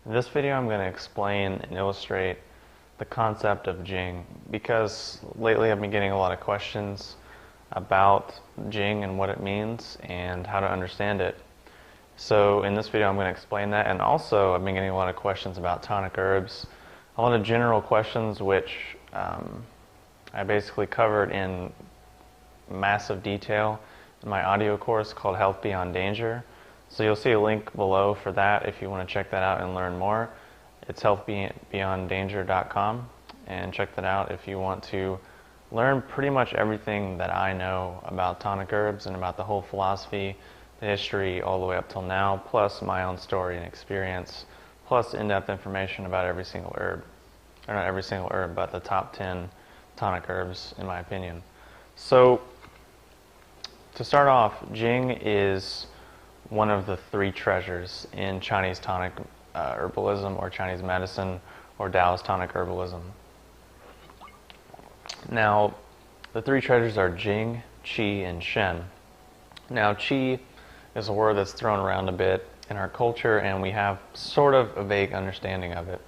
In this video I'm going to explain and illustrate the concept of Jing, because lately I've been getting a lot of questions about Jing and what it means and how to understand it. So in this video I'm going to explain that, and also I've been getting a lot of questions about tonic herbs, a lot of general questions which I basically covered in massive detail in my audio course called Health Beyond Danger. So you'll see a link below for that if you want to check that out and learn more. It's healthbeyonddanger.com, and check that out if you want to learn pretty much everything that I know about tonic herbs and about the whole philosophy, the history all the way up till now, plus my own story and experience, plus in-depth information about every single herb. Or not every single herb, but the top 10 tonic herbs in my opinion. So to start off, Jing is one of the three treasures in Chinese tonic herbalism, or Chinese medicine, or Taoist tonic herbalism. Now, the three treasures are Jing, Qi, and Shen. Now, Qi is a word that's thrown around a bit in our culture, and we have sort of a vague understanding of it.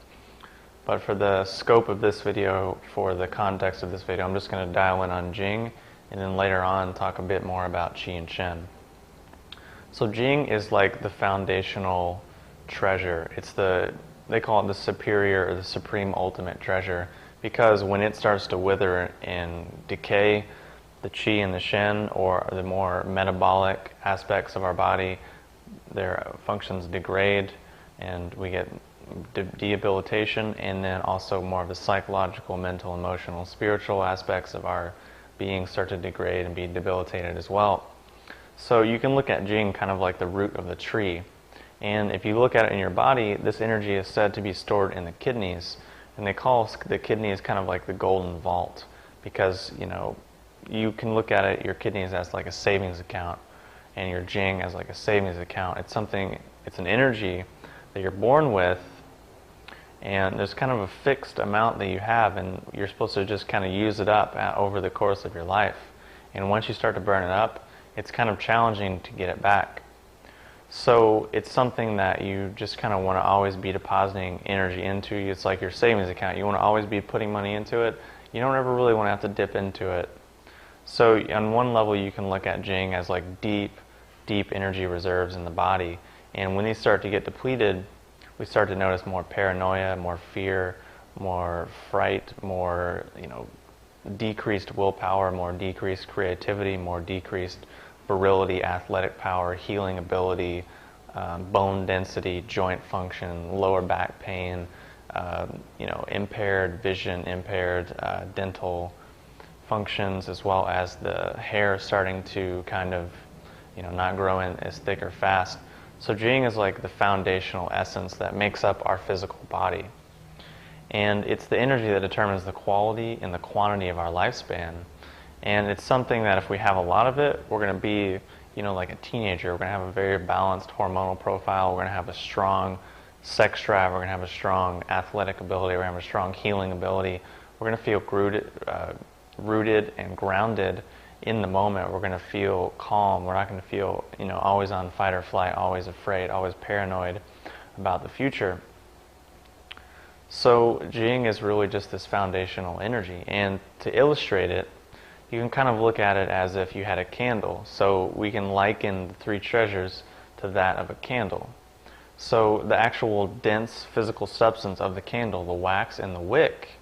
But for the scope of this video, for the context of this video, I'm just going to dial in on Jing, and then later on talk a bit more about Qi and Shen. So Jing is like the foundational treasure. It's they call it the superior or the supreme ultimate treasure, because when it starts to wither and decay, the Qi and the Shen, or the more metabolic aspects of our body, their functions degrade and we get debilitation, and then also more of the psychological, mental, emotional, spiritual aspects of our being start to degrade and be debilitated as well. So you can look at Jing kind of like the root of the tree. And if you look at it in your body, this energy is said to be stored in the kidneys. And they call the kidneys kind of like the golden vault, because, you know, you can look at it, your kidneys as like a savings account, and your Jing as like a savings account. It's something, it's an energy that you're born with, and there's kind of a fixed amount that you have, and you're supposed to just kind of use it up over the course of your life. And once you start to burn it up, it's kind of challenging to get it back. So it's something that you just kind of want to always be depositing energy into. It's like your savings account. You want to always be putting money into it. You don't ever really want to have to dip into it. So on one level you can look at Jing as like deep, deep energy reserves in the body. And when these start to get depleted, we start to notice more paranoia, more fear, more fright, more, decreased willpower, more decreased creativity, more decreased virility, athletic power, healing ability, bone density, joint function, lower back pain, impaired vision, impaired dental functions, as well as the hair starting to kind of, not grow in as thick or fast. So Jing is like the foundational essence that makes up our physical body. And it's the energy that determines the quality and the quantity of our lifespan. And it's something that if we have a lot of it, we're going to be, like a teenager. We're going to have a very balanced hormonal profile. We're going to have a strong sex drive. We're going to have a strong athletic ability. We're going to have a strong healing ability. We're going to feel rooted and grounded in the moment. We're going to feel calm. We're not going to feel, always on fight or flight, always afraid, always paranoid about the future. So Jing is really just this foundational energy, and to illustrate it, you can kind of look at it as if you had a candle. So we can liken the three treasures to that of a candle. So the actual dense physical substance of the candle, the wax and the wick,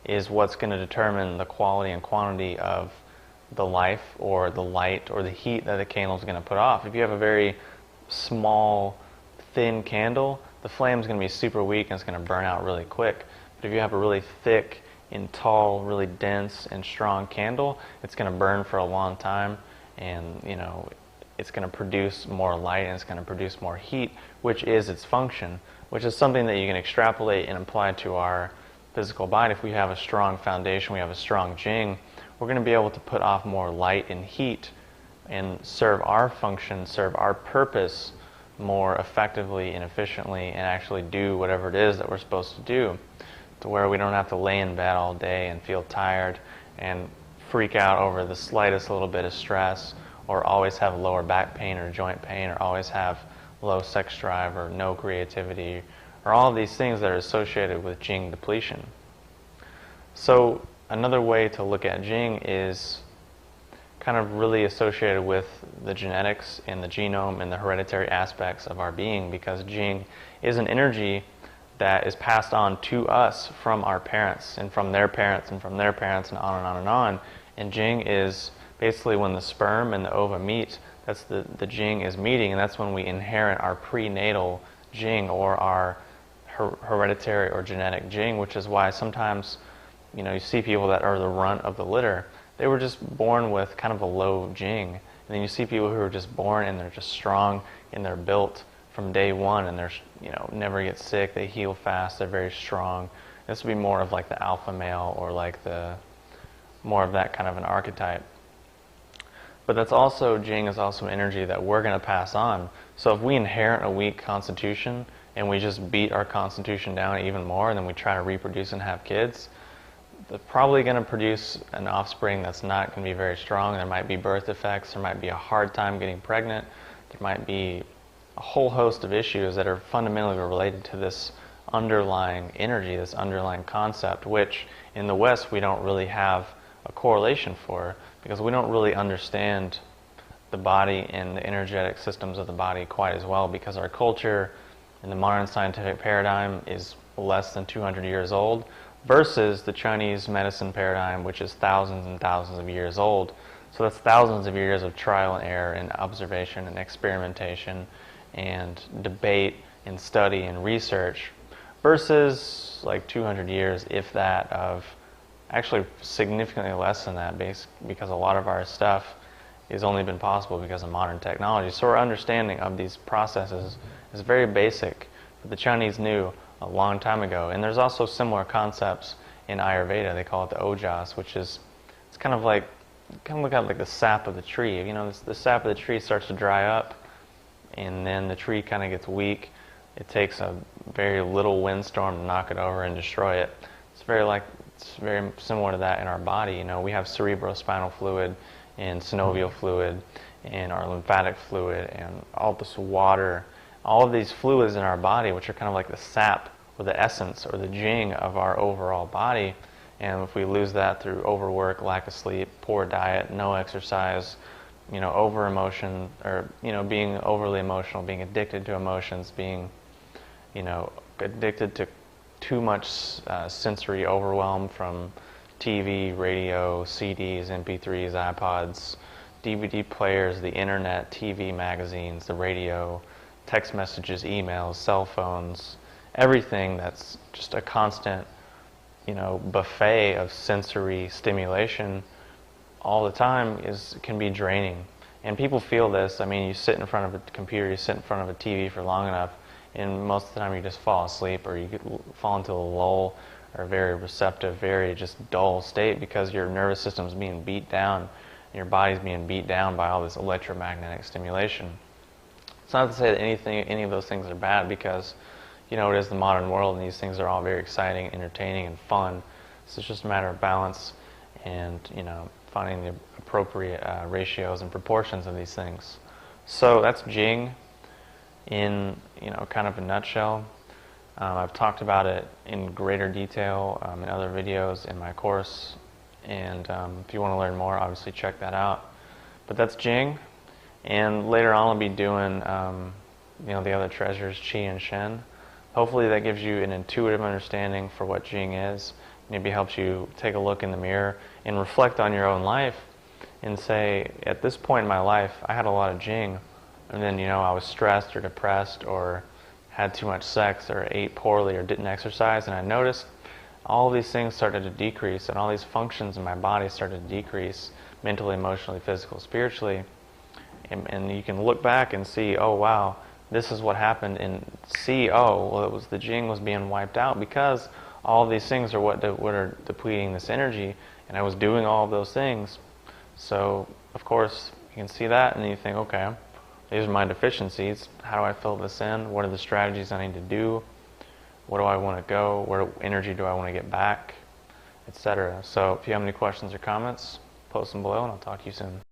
is what's going to determine the quality and quantity of the life or the light or the heat that the candle is going to put off. If you have a very small, thin candle, the flame is going to be super weak and it's going to burn out really quick. But if you have a really thick and tall, really dense and strong candle, it's going to burn for a long time, and it's going to produce more light and it's going to produce more heat, which is its function, which is something that you can extrapolate and apply to our physical body. If we have a strong foundation, we have a strong Jing, we're going to be able to put off more light and heat and serve our function, serve our purpose more effectively and efficiently, and actually do whatever it is that we're supposed to do, to where we don't have to lay in bed all day and feel tired and freak out over the slightest little bit of stress, or always have lower back pain or joint pain, or always have low sex drive or no creativity are all of these things that are associated with Jing depletion. So another way to look at Jing is kind of really associated with the genetics and the genome and the hereditary aspects of our being, because Jing is an energy that is passed on to us from our parents and from their parents and from their parents and on and on and on. And Jing is basically when the sperm and the ova meet, that's the Jing is meeting, and that's when we inherit our prenatal Jing or our hereditary or genetic Jing, which is why sometimes you see people that are the runt of the litter. They were just born with kind of a low Jing. And then you see people who are just born and they're just strong and they're built from day one, and they're never get sick, they heal fast, they're very strong. This would be more of like the alpha male, or like the more of that kind of an archetype. But that's also, Jing is also an energy that we're going to pass on. So if we inherit a weak constitution and we just beat our constitution down even more, and then we try to reproduce and have kids, they're probably going to produce an offspring that's not going to be very strong. There might be birth defects, there might be a hard time getting pregnant, there might be a whole host of issues that are fundamentally related to this underlying energy, this underlying concept, which in the West we don't really have a correlation for, because we don't really understand the body and the energetic systems of the body quite as well, because our culture in the modern scientific paradigm is less than 200 years old, versus the Chinese medicine paradigm, which is thousands and thousands of years old. So that's thousands of years of trial and error and observation and experimentation and debate and study and research, versus like 200 years, if that, of actually significantly less than that, because a lot of our stuff has only been possible because of modern technology. So our understanding of these processes is very basic, but the Chinese knew a long time ago. And there's also similar concepts in Ayurveda. They call it the ojas, which is, it's kind of look at like the sap of the tree. The sap of the tree starts to dry up, and then the tree kind of gets weak. It takes a very little windstorm to knock it over and destroy it. It's very similar to that in our body. We have cerebrospinal fluid and synovial fluid and our lymphatic fluid and all this water, all of these fluids in our body, which are kind of like the sap or the essence or the Jing of our overall body. And if we lose that through overwork, lack of sleep, poor diet, no exercise, over emotion, or being overly emotional, being addicted to emotions, being addicted to too much sensory overwhelm from TV, radio, CDs, MP3s, iPods, DVD players, the internet, TV, magazines, the radio, text messages, emails, cell phones, everything that's just a constant buffet of sensory stimulation all the time can be draining. And people feel this. You sit in front of a computer, you sit in front of a TV for long enough, and most of the time you just fall asleep, or you fall into a lull, or a very receptive, very just dull state, because your nervous system's being beat down, and your body's being beat down by all this electromagnetic stimulation. It's not to say that any of those things are bad, because it is the modern world, and these things are all very exciting, entertaining, and fun. So it's just a matter of balance and finding the appropriate ratios and proportions of these things. So that's Jing in kind of a nutshell. I've talked about it in greater detail in other videos in my course, and if you want to learn more, obviously check that out. But that's Jing, and later on I'll be doing the other treasures, Qi and Shen. Hopefully that gives you an intuitive understanding for what Jing is. Maybe helps you take a look in the mirror and reflect on your own life and say, at this point in my life, I had a lot of Jing, and then I was stressed or depressed or had too much sex or ate poorly or didn't exercise, and I noticed all of these things started to decrease, and all these functions in my body started to decrease, mentally, emotionally, physically, spiritually. And you can look back and see, oh wow, this is what happened, and see, oh, well, it was the Jing was being wiped out because all of these things are what are depleting this energy, and I was doing all of those things. So, of course, you can see that, and then you think, okay, these are my deficiencies. How do I fill this in? What are the strategies I need to do? Where do I want to go? Where energy do I want to get back? Etc. So, if you have any questions or comments, post them below, and I'll talk to you soon.